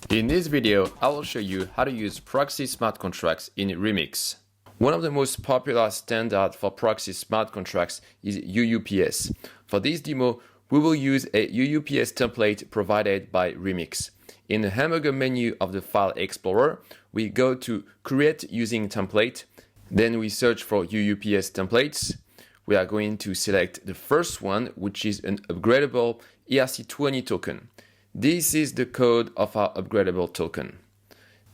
In this video, I will show you how to use proxy smart contracts in Remix. One of the most popular standards for proxy smart contracts is UUPS. For this demo, we will use a UUPS template provided by Remix. In the hamburger menu of the File Explorer, we go to Create Using Template. Then we search for UUPS templates. We are going to select the first one, which is an upgradable ERC20 token. This is the code of our upgradable token.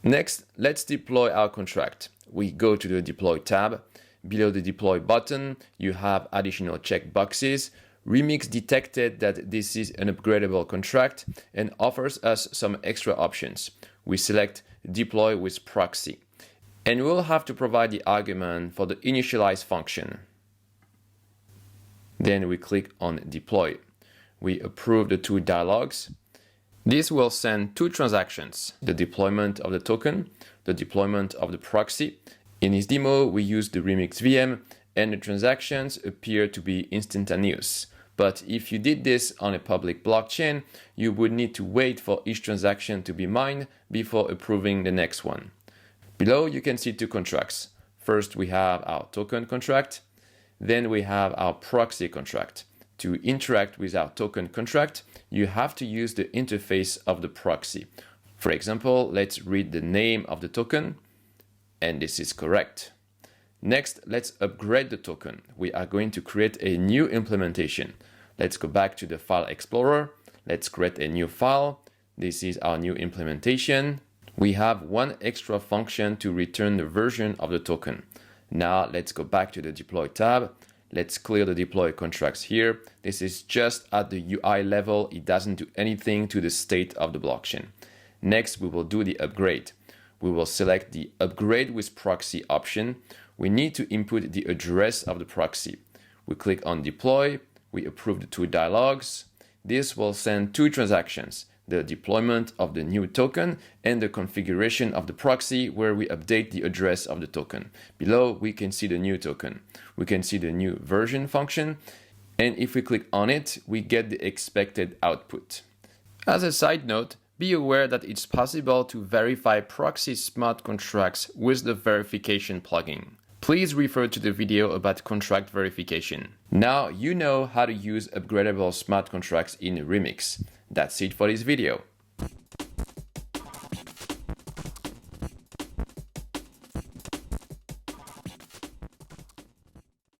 Next, let's deploy our contract. We go to the Deploy tab. Below the Deploy button, you have additional checkboxes. Remix detected that this is an upgradable contract and offers us some extra options. We select Deploy with Proxy. And we'll have to provide the argument for the initialize function. Then we click on Deploy. We approve the two dialogues. This will send two transactions, the deployment of the token, the deployment of the proxy. In this demo, we use the Remix VM and the transactions appear to be instantaneous. But if you did this on a public blockchain, you would need to wait for each transaction to be mined before approving the next one. Below, you can see two contracts. First, we have our token contract. Then we have our proxy contract. To interact with our token contract, you have to use the interface of the proxy. For example, let's read the name of the token, and this is correct. Next, let's upgrade the token. We are going to create a new implementation. Let's go back to the File Explorer. Let's create a new file. This is our new implementation. We have one extra function to return the version of the token. Now let's go back to the Deploy tab. Let's clear the deploy contracts here. This is just at the UI level. It doesn't do anything to the state of the blockchain. Next, we will do the upgrade. We will select the upgrade with proxy option. We need to input the address of the proxy. We click on deploy. We approve the two dialogues. This will send two transactions, the deployment of the new token and the configuration of the proxy where we update the address of the token. Below, we can see the new token. We can see the new version function. And if we click on it, we get the expected output. As a side note, be aware that it's possible to verify proxy smart contracts with the verification plugin. Please refer to the video about contract verification. Now you know how to use upgradable smart contracts in Remix. That's it for this video.